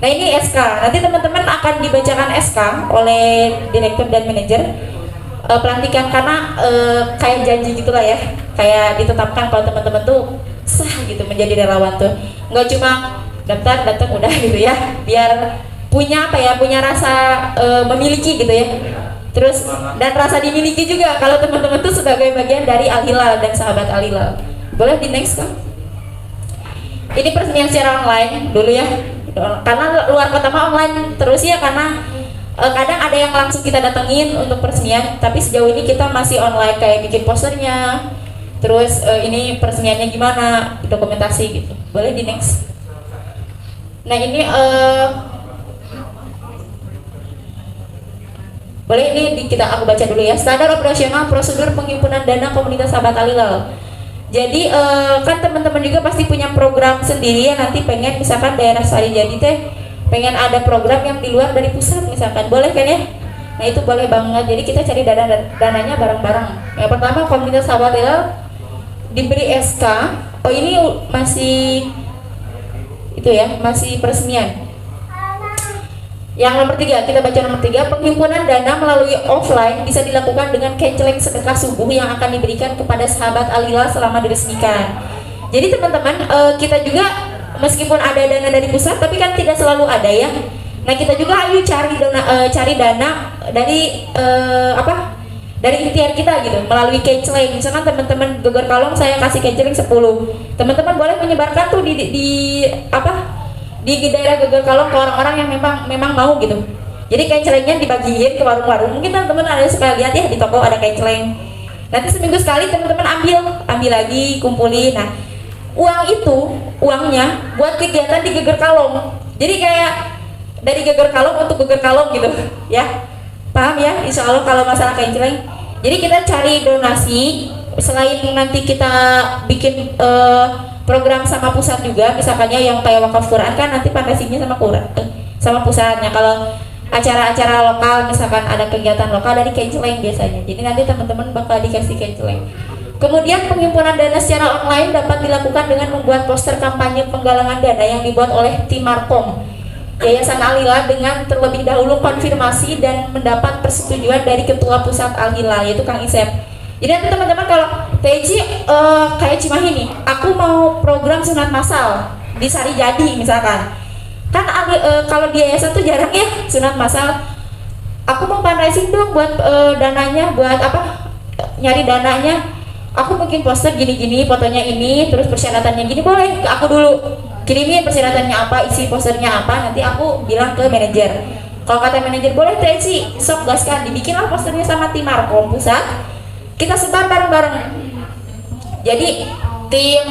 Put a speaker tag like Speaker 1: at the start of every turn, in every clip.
Speaker 1: Nah ini SK, nanti teman-teman akan dibacakan SK oleh direktur dan manajer pelantikan, karena kayak janji gitulah ya, kayak ditetapkan kalau teman-teman tuh sah gitu menjadi relawan tuh, nggak cuma daftar udah gitu ya, biar punya apa ya, punya rasa memiliki gitu ya, terus dan rasa dimiliki juga kalau teman-teman tuh sebagai bagian dari Al Hilal dan sahabat Al Hilal. Boleh di next kan? Ini peresmian secara online dulu ya, karena luar kota mah online terus ya, karena kadang ada yang langsung kita datengin untuk peresmian, tapi sejauh ini kita masih online, kayak bikin posternya, terus ini peresmiannya gimana, dokumentasi gitu. Boleh di next. Nah ini boleh ini aku baca dulu ya. Standar operasional prosedur penghimpunan dana komunitas sahabat Al Hilal. Jadi kan teman-teman juga pasti punya program sendiri ya, nanti pengen misalkan daerah Sarijadi teh pengen ada program yang di luar dari pusat misalkan, boleh kan ya? Nah itu boleh banget. Jadi kita cari dananya bareng-bareng. Yang pertama komunitas sahabat Hilal diberi SK. Oh ini masih itu ya, masih peresmian. Yang nomor 3, kita baca nomor 3, penghimpunan dana melalui offline bisa dilakukan dengan canceling sedekah subuh yang akan diberikan kepada sahabat Al Hilal selama diresmikan. Jadi teman-teman, kita juga meskipun ada dana dari pusat, tapi kan tidak selalu ada ya. Nah kita juga ayo cari dana dari dari ikhtiar kita gitu, melalui canceling. Misalkan teman-teman Geger Kalong saya kasih canceling 10, teman-teman boleh menyebarkan tuh di daerah Geger Kalong ke orang-orang yang memang mau gitu. Jadi cancelingnya dibagiin ke warung-warung. Mungkin teman-teman ada suka lihat ya di toko ada canceling. Nanti seminggu sekali teman-teman ambil lagi, kumpulin. Nah uangnya buat kegiatan di Geger Kalong. Jadi kayak dari Geger Kalong untuk Geger Kalong gitu ya, paham ya? Insya Allah kalau masalah canceling. Jadi kita cari donasi, selain nanti kita bikin program sama pusat juga, misalkannya yang kayak wakaf Quran kan nanti fondasinya sama pusatnya. Kalau acara-acara lokal misalkan ada kegiatan lokal dari canceling biasanya, jadi nanti teman-teman bakal dikasih canceling. Kemudian penghimpunan dana secara online dapat dilakukan dengan membuat poster kampanye penggalangan dana yang dibuat oleh tim Markom Yayasan Al Hilal dengan terlebih dahulu konfirmasi dan mendapat persetujuan dari Ketua Pusat Al Hilal yaitu Kang Isep. Jadi nanti teman-teman kalau TJ kayak Cimahi nih, aku mau program sunat massal di Sarijadi misalkan, kan kalau di yayasan tuh jarang ya sunat massal. Aku mau fundraising dong buat dananya, buat nyari dananya. Aku mungkin poster gini-gini, fotonya ini, terus persyaratannya gini, boleh ke aku dulu. Kirimin persyaratannya apa, isi posternya apa, nanti aku bilang ke manajer. Kalau kata manajer boleh TJ, sok gaskan, dibikinlah posternya sama tim Markom Pusat. Kita sebar bareng-bareng. Jadi tim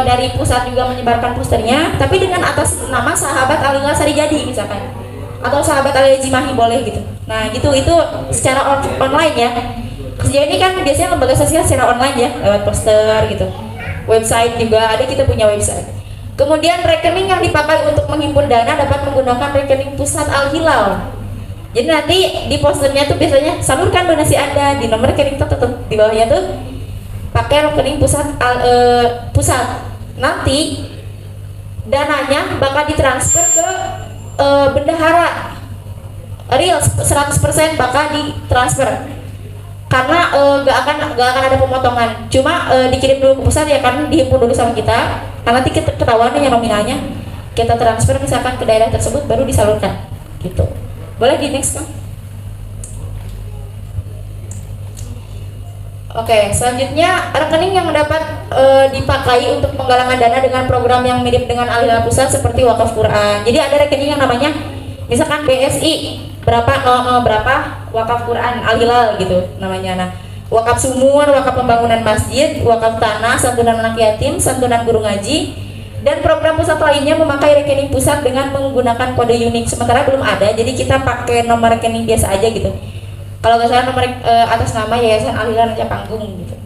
Speaker 1: dari pusat juga menyebarkan posternya, tapi dengan atas nama sahabat Al Hilal Sarijadi misalkan, atau sahabat Al Hilal Cimahi boleh gitu. Nah gitu, itu secara online ya. Sejauh ini kan biasanya lembaga sosial secara online ya, lewat poster gitu. Website juga ada, kita punya website. Kemudian rekening yang dipakai untuk menghimpun dana dapat menggunakan rekening pusat Al Hilal. Jadi nanti di posternya tuh biasanya salurkan donasi Anda di nomor rekening tertentu, di bawahnya tuh pakai rekening pusat. Nanti dananya bakal ditransfer ke bendahara. Real 100% bakal ditransfer. Karena gak akan ada pemotongan, cuma dikirim dulu ke pusat ya, kan dihimpun dulu sama kita, karena nanti kita ketahuan yang nominalnya, kita transfer misalkan ke daerah tersebut baru disalurkan gitu. Boleh di next kan? Oke, selanjutnya rekening yang dapat dipakai untuk penggalangan dana dengan program yang mirip dengan Al Hilal Pusat seperti wakaf Quran. Jadi ada rekening yang namanya misalkan BSI berapa wakaf Quran Al Hilal gitu namanya. Nah, wakaf sumur, wakaf pembangunan masjid, wakaf tanah, santunan anak yatim, santunan guru ngaji, dan program pusat lainnya memakai rekening pusat dengan menggunakan kode unik. Sementara belum ada, jadi kita pakai nomor rekening biasa aja gitu. Kalau nggak salah nomor atas nama Yayasan Al Hilal Raja Panggung gitu.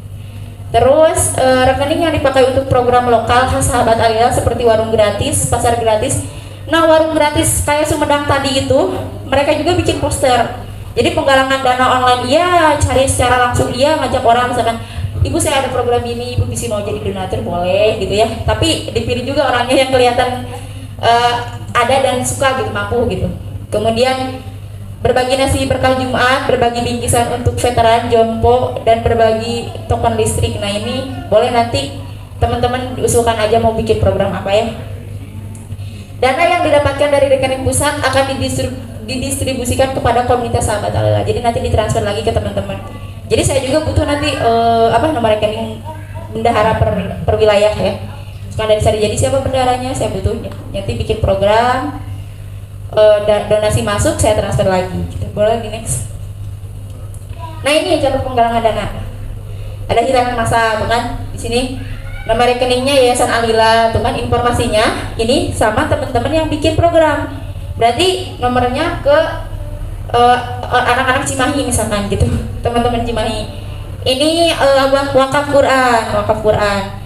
Speaker 1: Terus rekening yang dipakai untuk program lokal khas sahabat Al Hilal seperti warung gratis, pasar gratis. Nah, warung gratis kayak Sumedang tadi itu, mereka juga bikin poster. Jadi penggalangan dana online iya, cari secara langsung iya, ngajak orang misalkan, ibu saya ada program ini, ibu bisa mau jadi donatur boleh gitu ya. Tapi dipilih juga orangnya yang kelihatan ada dan suka gitu, mampu gitu. Kemudian berbagi nasi berkah Jumat, berbagi bingkisan untuk veteran jompo, dan berbagi token listrik. Nah ini boleh nanti teman-teman usulkan aja mau bikin program apa ya. Dana yang didapatkan dari rekening pusat akan didistribusikan kepada komunitas sahabat Alila. Jadi nanti ditransfer lagi ke teman-teman. Jadi saya juga butuh nanti nomor rekening bendahara per wilayah ya. Sekarang dari saya jadi siapa bendaharanya, saya butuh nanti bikin program. Donasi masuk saya transfer lagi gitu. Boleh di next. Nah ini cara penggalangan dana, ada hilangan masa tuh kan di sini nama rekeningnya Yayasan Alila tuh kan, informasinya ini sama teman-teman yang bikin program, berarti nomornya ke anak-anak Cimahi misalkan gitu, teman-teman Cimahi ini wakaf Quran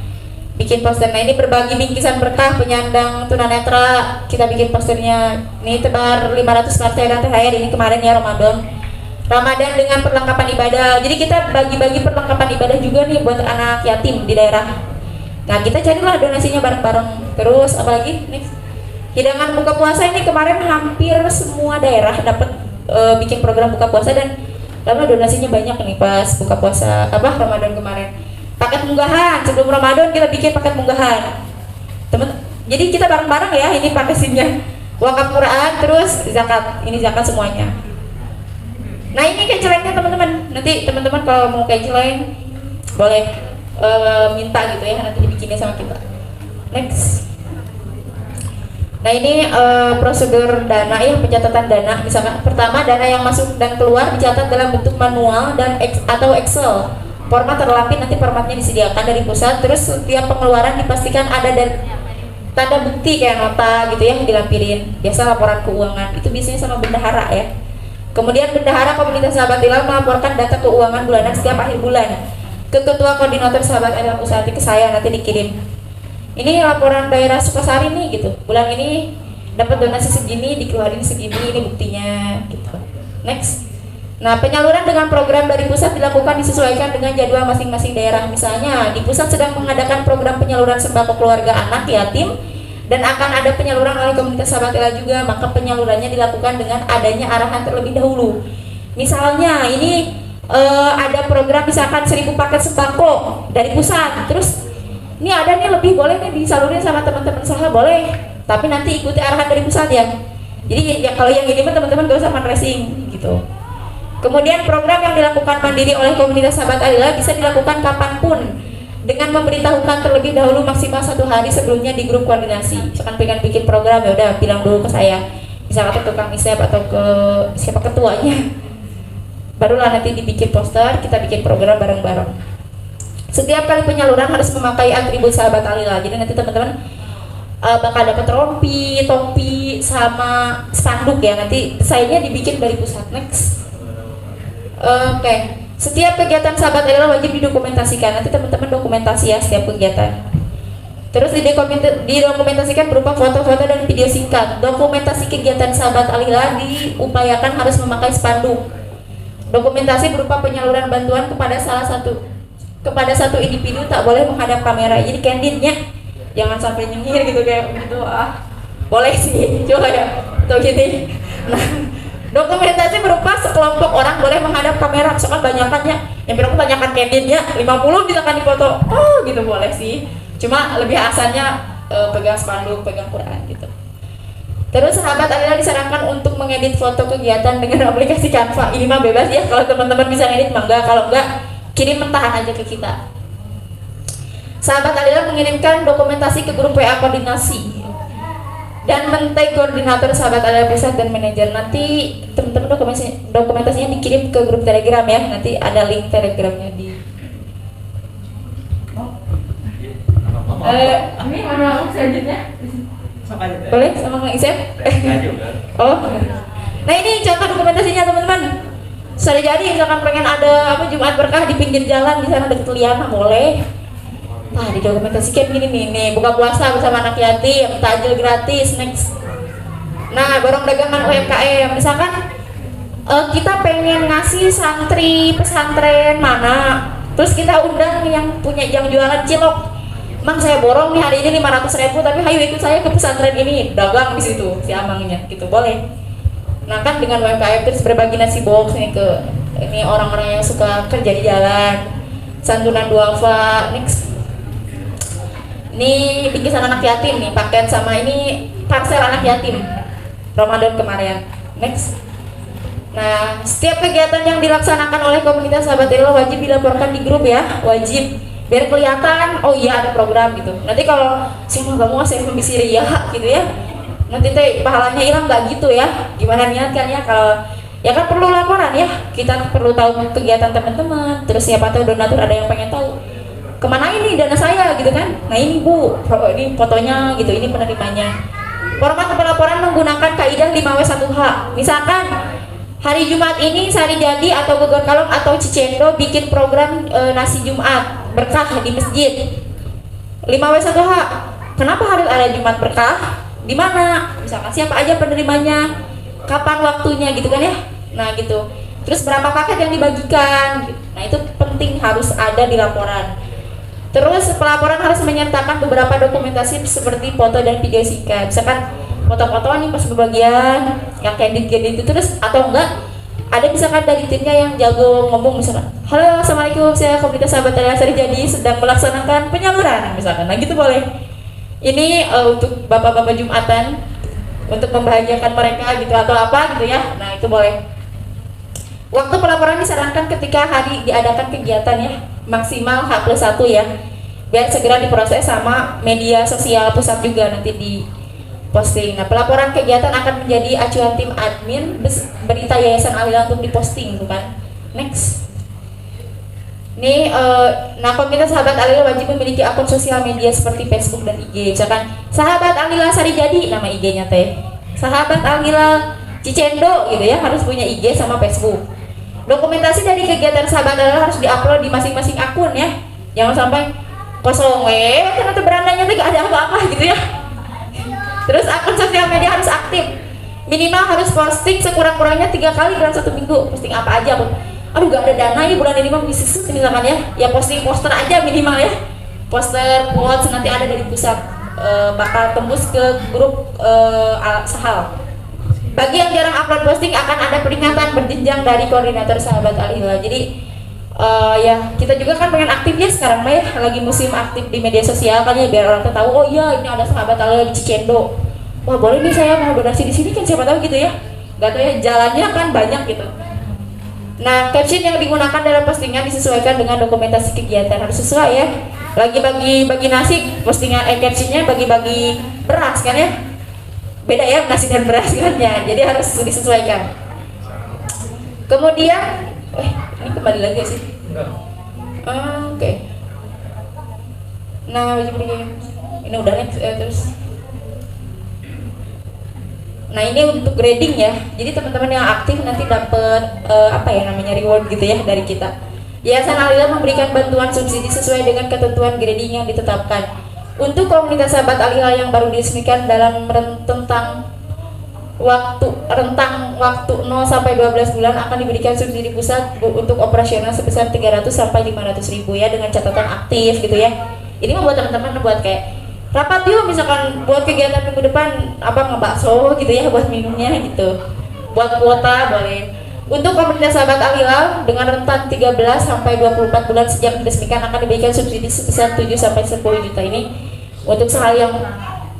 Speaker 1: bikin poster. Nah ini berbagi bingkisan berkah penyandang tunanetra, kita bikin posternya ini tebar 500 partai dan THR ini kemarin ya Ramadan dengan perlengkapan ibadah. Jadi kita bagi-bagi perlengkapan ibadah juga nih buat anak yatim di daerah. Nah kita carilah donasinya bareng-bareng. Terus apalagi nih hidangan buka puasa ini kemarin hampir semua daerah dapat bikin program buka puasa, dan lama donasinya banyak nih pas buka puasa Ramadan kemarin. Paket munggahan sebelum Ramadan kita bikin paket munggahan temen, jadi kita bareng-bareng ya ini paketnya wakaf Quran terus zakat, ini zakat semuanya. Nah ini kencelengnya teman-teman, nanti teman-teman kalau mau kenceleng boleh minta gitu ya, nanti dibikinnya sama kita. Next. Nah ini prosedur dana ya, pencatatan dana. Misalkan pertama, dana yang masuk dan keluar dicatat dalam bentuk manual dan atau Excel. Format terlampir, nanti formatnya disediakan dari pusat. Terus setiap pengeluaran dipastikan ada dan tanda bukti kayak nota gitu ya dilampirin. Biasa laporan keuangan itu biasanya sama bendahara ya. Kemudian bendahara komunitas sahabat Ilham melaporkan data keuangan bulanan setiap akhir bulan ke ketua koordinator sahabat Ilham Usati, ke saya nanti dikirim. Ini laporan daerah Sukasari nih gitu. Bulan ini dapat donasi segini, dikeluarin segini, ini buktinya gitu. Next. Nah, penyaluran dengan program dari pusat dilakukan disesuaikan dengan jadwal masing-masing daerah. Misalnya, di pusat sedang mengadakan program penyaluran sembako keluarga anak yatim dan akan ada penyaluran oleh komunitas sahabat Ella juga, maka penyalurannya dilakukan dengan adanya arahan terlebih dahulu. Misalnya, ini ada program misalkan 1000 paket sembako dari pusat, terus ini ada nih lebih, boleh nih disalurin sama teman-teman sahabat, boleh, tapi nanti ikuti arahan dari pusat ya. Jadi ya kalau yang ini mah teman-teman gak usah fundraising gitu. Kemudian program yang dilakukan mandiri oleh komunitas sahabat Alila bisa dilakukan kapanpun dengan memberitahukan terlebih dahulu maksimal 1 hari sebelumnya di grup koordinasi. Misalkan pengen bikin program ya udah bilang dulu ke saya, misalkan ke tukang isep atau ke siapa ketuanya, barulah nanti dibikin poster, kita bikin program bareng-bareng. Setiap kali penyaluran harus memakai atribut sahabat Alila. Jadi nanti teman-teman bakal dapat rompi, topi, sama spanduk ya. Nanti sayanya dibikin dari pusat. Next. Oke. Setiap kegiatan sahabat Alila wajib didokumentasikan. Nanti teman-teman dokumentasi ya setiap kegiatan. Terus didokumentasikan berupa foto-foto dan video singkat. Dokumentasi kegiatan sahabat Alila diupayakan harus memakai spanduk. Dokumentasi berupa penyaluran bantuan kepada satu individu, tak boleh menghadap kamera. Jadi candidnya jangan sampai nyengir gitu kayak gitu. Boleh sih, coba ya. Tuh gini. Nah, dokumentasi berupa sekelompok orang boleh menghadap kamera. Misalkan banyakannya, yang berapa banyakan candidnya 50 misalkan dipoto. Oh, gitu boleh sih. Cuma lebih asalnya pegang spanduk, pegang Quran gitu. Terus sahabat Alila disarankan untuk mengedit foto kegiatan dengan aplikasi Canva. Ini mah bebas ya, kalau teman-teman bisa ngedit mangga, kalau enggak kirim mentahan aja ke kita. Sahabat Alila mengirimkan dokumentasi ke grup WA koordinasi dan men-tag koordinator sahabat Alila pusat dan manajer. Nanti teman-teman dokumentasinya dikirim ke grup Telegram ya. Nanti ada link Telegramnya di. Ini mana selanjutnya? Boleh sama Kang Isep? Oh. Nah ini contoh dokumentasinya teman-teman. Sudah jadi misalkan pengen ada Jumat berkah di pinggir jalan di sana dekat Liana, boleh. Nah didokumentasikan gini nih, buka puasa bersama anak yatim, takjil gratis, next. Nah borong dagangan UMKM, misalkan kita pengen ngasih santri pesantren mana, terus kita undang yang jualan cilok. Mang saya borong nih hari ini 500.000 tapi hayu ikut saya ke pesantren ini, dagang di situ si amangnya gitu, boleh. Nah kan dengan UMKM terus berbagi nasi box nih ke ini orang-orang yang suka kerja di jalan, santunan duafa. Next, ini bingkisan anak yatim nih, pakaian sama ini parsel anak yatim Ramadan kemarin. Next. Nah, setiap kegiatan yang dilaksanakan oleh komunitas sahabat Allah wajib dilaporkan di grup ya, wajib biar kelihatan. Oh iya ada program gitu. Nanti kalau semua kamu saya bisa ria gitu ya, nanti teh pahalanya hilang nggak gitu ya. Gimana niatkan ya? Kalau ya kan perlu laporan ya. Kita perlu tahu kegiatan teman-teman. Terus siapa tahu donatur ada yang pengen tahu kemana ini dana saya gitu kan. Nah ini bu, ini fotonya gitu, ini penerimanya. Format pelaporan menggunakan kaidah 5W1H. Misalkan hari Jumat ini Sari Jadi atau Geger Kalong atau Cicendo bikin program nasi Jumat berkah di masjid. 5W1H. Kenapa harus ada Jumat berkah? Di mana? Misalkan siapa aja penerimanya, kapan waktunya gitu kan ya. Nah gitu. Terus berapa paket yang dibagikan? Nah itu penting harus ada di laporan. Terus pelaporan harus menyertakan beberapa dokumentasi seperti foto dan video singkat. Misalkan foto-foto nih pas pembagian yang candid itu, terus atau enggak ada misalkan dari timnya yang jago ngomong misalkan, halo assalamualaikum saya komunitas sahabat Sari Jadi sedang melaksanakan penyaluran misalkan. Nah gitu boleh. Ini untuk bapak-bapak Jumatan untuk membahagiakan mereka gitu atau apa gitu ya. Nah itu boleh. Waktu pelaporan disarankan ketika hari diadakan kegiatan ya, maksimal H+1 ya, biar segera diproses sama media sosial pusat juga nanti di posting. Nah pelaporan kegiatan akan menjadi acuan tim admin berita Yayasan Alila untuk diposting bukan. Next. Ini nah komunitas sahabat Alila wajib memiliki akun sosial media seperti Facebook dan IG. Misalkan sahabat Alila Sari Jadi nama IG-nya teh, sahabat Alila Cicendo gitu ya, harus punya IG sama Facebook. Dokumentasi dari kegiatan sahabat Alila harus diupload di masing-masing akun ya. Jangan sampai kosong ternyata berandanya tuh gak ada apa-apa gitu ya. Terus akun sosial media harus aktif, minimal harus posting sekurang-kurangnya 3 kali dalam 1 minggu. Posting apa aja pun. Aduh gak ada dana ini bulan ini mah bisnis misalkan ya posting poster aja minimal ya, poster quotes nanti ada dari pusat bakal tembus ke grup Sahal. Bagi yang jarang upload posting akan ada peringatan berjenjang dari koordinator sahabat Al-Hilal. Jadi ya kita juga kan pengen aktif ya sekarang mah ya, lagi musim aktif di media sosial kan ya, biar orang tahu oh iya ini ada sahabat Al-Hilal di Cicendo. Wah boleh nih saya mau donasi di sini kan, siapa tahu gitu ya. Gak tahu ya jalannya kan banyak gitu. Nah caption yang digunakan dalam postingan disesuaikan dengan dokumentasi kegiatan, harus sesuai ya. Lagi bagi nasi postingan captionnya bagi-bagi beras kan ya. Beda ya nasi dan beras kan ya, jadi harus disesuaikan. Kemudian ini kembali lagi sih. Oke. Nah ini udah nih terus. Nah ini untuk grading ya, jadi teman-teman yang aktif nanti dapat apa ya namanya reward gitu ya dari kita. Yayasan Alila memberikan bantuan subsidi sesuai dengan ketentuan grading yang ditetapkan. Untuk komunitas sahabat Alila yang baru diresmikan dalam rentang waktu 0 sampai 12 bulan akan diberikan subsidi pusat untuk operasional sebesar 300 sampai 500.000 ya, dengan catatan aktif gitu ya. Ini membuat teman-teman buat kayak rapat yuk misalkan buat kegiatan minggu depan apa ngebakso gitu ya buat minumnya gitu. Buat kuota boleh. Untuk komunitas sahabat Alila dengan rentan 13 sampai 24 bulan sejak diresmikan akan diberikan subsidi sebesar 7 sampai 10 juta ini. Untuk sehal yang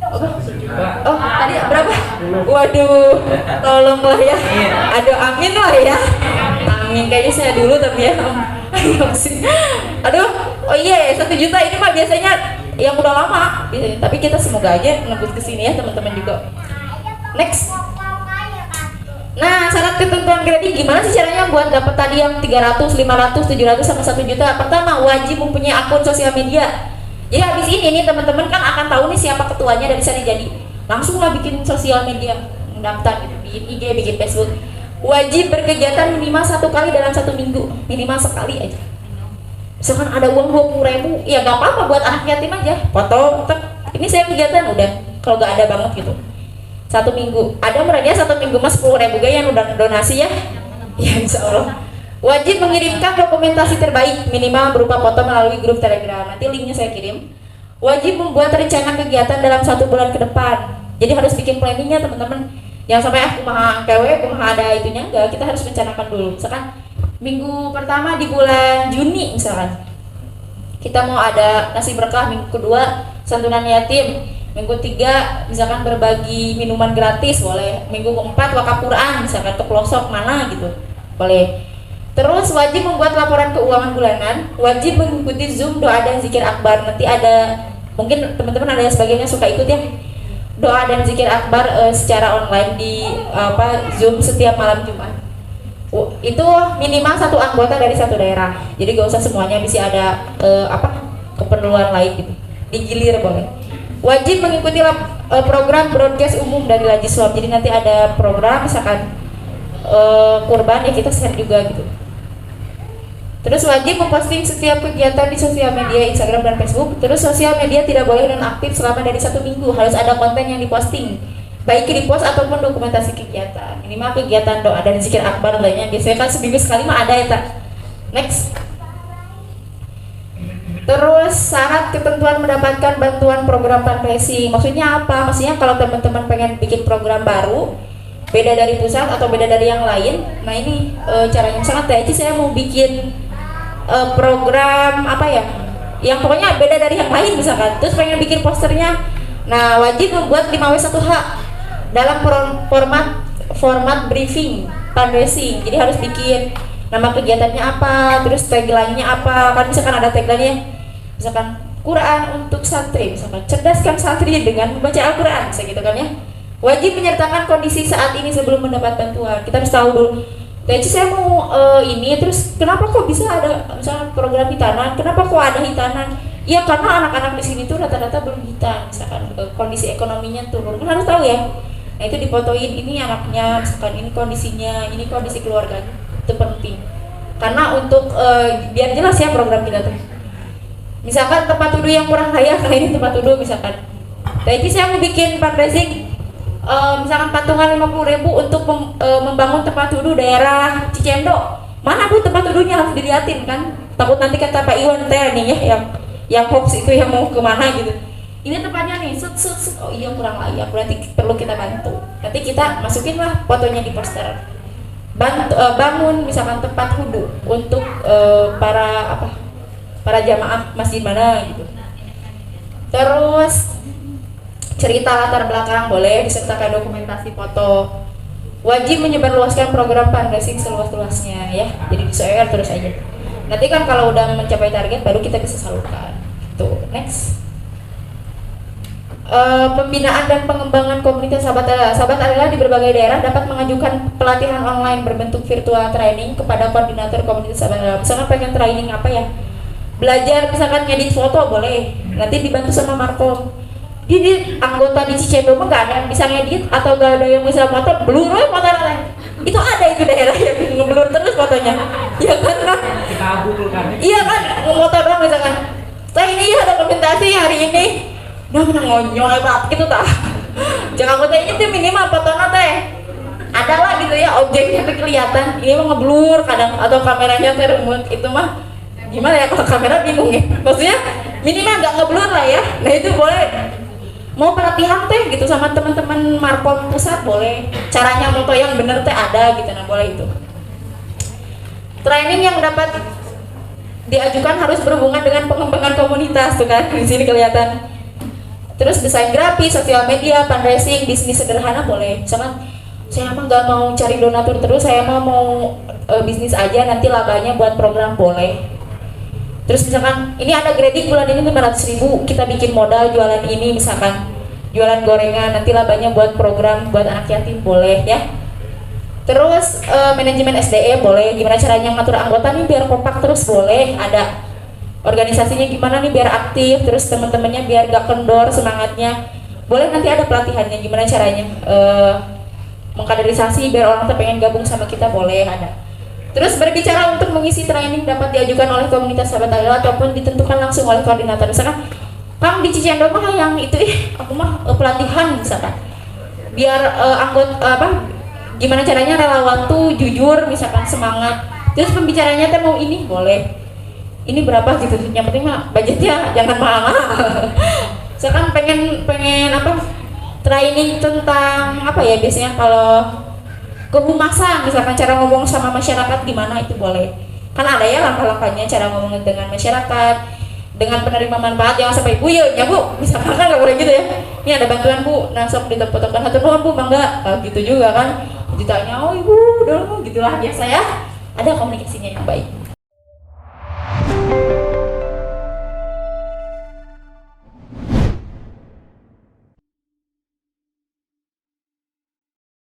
Speaker 1: oh tadi berapa? Waduh, tolonglah ya. Aduh amin lah ya. Amin kayaknya saya dulu tapi ya. Aduh, oh iya 1 juta ini mah biasanya yang udah lama biasanya. Tapi kita semoga aja nembus ke sini ya teman-teman juga. Next. Nah, syarat ketentuan grading gimana sih caranya buat dapat tadi yang 300, 500, 700 sama 1 juta? Pertama, wajib mempunyai akun sosial media. Jadi habis ini nih teman-teman kan akan tahu nih siapa ketuanya dari Sari Jadi. Langsung lah bikin sosial media, daftar gitu, bikin IG, bikin Facebook. Wajib berkegiatan minimal 1 kali dalam 1 minggu, minimal sekali aja. Misalkan ada uang 20.000, ya gak apa-apa buat anak yatim aja. Foto, ini saya kegiatan udah. Kalau gak ada banget gitu. 1 minggu. Ada murahnya 1 minggu mas 10.000 yang udah donasi ya. Ya insya Allah. Wajib mengirimkan dokumentasi terbaik minimal berupa foto melalui grup Telegram. Nanti linknya saya kirim. wajib membuat rencana kegiatan dalam 1 bulan ke depan. Jadi harus bikin planningnya teman-teman. Yang sampai kumaha kewe, kumaha ada itunya enggak, kita harus rencanakan dulu. Misalkan minggu pertama di bulan Juni misalkan, kita mau ada nasi berkah, minggu kedua santunan yatim, minggu 3 misalkan berbagi minuman gratis boleh, minggu keempat wakaf Quran misalkan ke pelosok mana gitu boleh. Terus wajib membuat laporan keuangan bulanan, wajib mengikuti Zoom doa dan zikir akbar. Nanti ada, mungkin teman-teman ada yang sebagainya suka ikut ya, doa dan zikir akbar secara online di Zoom setiap malam Jumat. Itu minimal 1 anggota dari 1 daerah. Jadi gak usah semuanya, bisa ada keperluan lain gitu. Digilir boleh. Wajib mengikuti program broadcast umum dari Lajiswab. Jadi nanti ada program misalkan kurban ya kita share juga gitu. Terus wajib memposting setiap kegiatan di sosial media Instagram dan Facebook. Terus sosial media tidak boleh nonaktif selama dari 1 minggu. Harus ada konten yang diposting, baik di post ataupun dokumentasi kegiatan. Minimal kegiatan doa dan zikir akbar lainnya. Biasanya kan seminggu sekali mah ada ya tak. Next. Terus syarat ketentuan mendapatkan bantuan program fundraising. Maksudnya apa? Maksudnya kalau teman-teman pengen bikin program baru, beda dari pusat atau beda dari yang lain. Nah ini caranya. Misalkan THC saya mau bikin program apa ya, yang pokoknya beda dari yang lain misalkan, terus pengen bikin posternya, nah wajib membuat 5W1H dalam format briefing fundraising. Jadi harus bikin nama kegiatannya apa, terus tagline-nya apa, kan misalkan ada tagline-nya misalkan Quran untuk santri, misalkan cerdaskan santri dengan membaca Al-Quran, gitu kan ya. Wajib menyertakan kondisi saat ini sebelum mendapat bantuan. Kita harus tahu dulu, jadi saya mau ini, terus kenapa kok bisa ada misalnya program hitanan, kenapa kok ada hitanan? Ya karena anak-anak di sini tuh rata-rata belum hitan, misalkan kondisi ekonominya turun, kan harus tahu ya. Nah itu difotoin, ini anaknya, misalkan ini kondisinya, ini kondisi keluarganya, itu penting. Karena untuk biar jelas ya program kita tuh. Misalkan tempat duduk yang kurang layak, nah ini tempat duduk misalkan. Jadi saya mau bikin fundraising, misalkan patungan 50.000 untuk membangun tempat duduk daerah Cicendo. Mana bu tempat duduknya, harus dilihatin kan. Takut nanti kata Pak Iwan teh nih ya, yang hoax itu yang mau kemana gitu. Ini tempatnya nih, oh iya kurang layak, berarti perlu kita bantu. Nanti kita masukin lah fotonya di poster. Bangun misalkan tempat wudhu untuk para jamaah masjid mana gitu. Terus cerita latar belakang boleh, disertakan dokumentasi foto. Wajib menyebarluaskan program fundraising seluas-luasnya ya. Jadi di-share terus aja. Nanti kan kalau udah mencapai target baru kita bisa salurkan. Tuh, next. Pembinaan dan pengembangan komunitas sahabat adalah di berbagai daerah dapat mengajukan pelatihan online berbentuk virtual training kepada koordinator komunitas sahabat adalah. Misalkan pengen training apa ya? Belajar misalkan ngedit foto boleh. Nanti dibantu sama Markom. Di anggota di Cicendo mah gak ada yang bisa ngedit atau gak ada yang bisa foto, blur foto lain. Itu ada itu daerah yang ngeblur terus fotonya. Ya kan? Iya kan, foto doang misalkan. Saya ini ada dokumentasi hari ini. Nah menang ngonyol banget gitu tah. Jangan anggota ini tuh minimal fotonya teh. Ada lah gitu ya objeknya tuh kelihatan. Ini mah ngeblur kadang atau kameranya terremote itu mah. Gimana ya kalau kamera bingung ya. Maksudnya minimal gak ngeblur lah ya. Nah itu boleh. Mau pelatihan teh gitu sama teman-teman Markom pusat boleh. Caranya foto yang bener teh ada gitu, nah boleh itu. Training yang dapat diajukan harus berhubungan dengan pengembangan komunitas tuh kan di sini kelihatan. Terus desain grafis, sosial media, fundraising, bisnis sederhana boleh. Misalkan saya mah nggak mau cari donatur terus, saya mah mau bisnis aja nanti labanya buat program boleh. Terus misalkan ini ada grading bulan ini 500.000, kita bikin modal jualan ini misalkan jualan gorengan, nanti labanya buat program buat anak yatim boleh ya. Terus manajemen SDM boleh, gimana caranya ngatur anggota nih biar kompak terus boleh, ada organisasinya gimana nih biar aktif, terus teman-temannya biar gak kendor semangatnya boleh, nanti ada pelatihannya gimana caranya mengkaderisasi biar orang tuh pengen gabung sama kita boleh ada. Terus berbicara untuk mengisi training dapat diajukan oleh komunitas sahabat adalah ataupun ditentukan langsung oleh koordinator. Misalkan Kang di Cicendo mah yang itu aku mah pelatihan misalkan biar anggota gimana caranya relawan tuh jujur misalkan semangat, terus pembicaranya teh mau ini boleh. ini berapa gitu, yang penting mah budgetnya jangan mahal-mahal. Saya kan pengen apa, training tentang apa ya, biasanya kalau kehumasan, misalkan cara ngomong sama masyarakat gimana, itu boleh. Kan ada ya langkah-langkahnya cara ngomong dengan masyarakat, dengan penerima manfaat, jangan sampai bu ya bu, misalkan kan nggak boleh gitu ya. Ini ada bantuan bu, nah sok ditepuk-tepukkan hatur nuhun bu, mangga, gitu juga kan. Ditanya, oh ibu, udah gitulah biasa ya. Ada komunikasinya yang baik.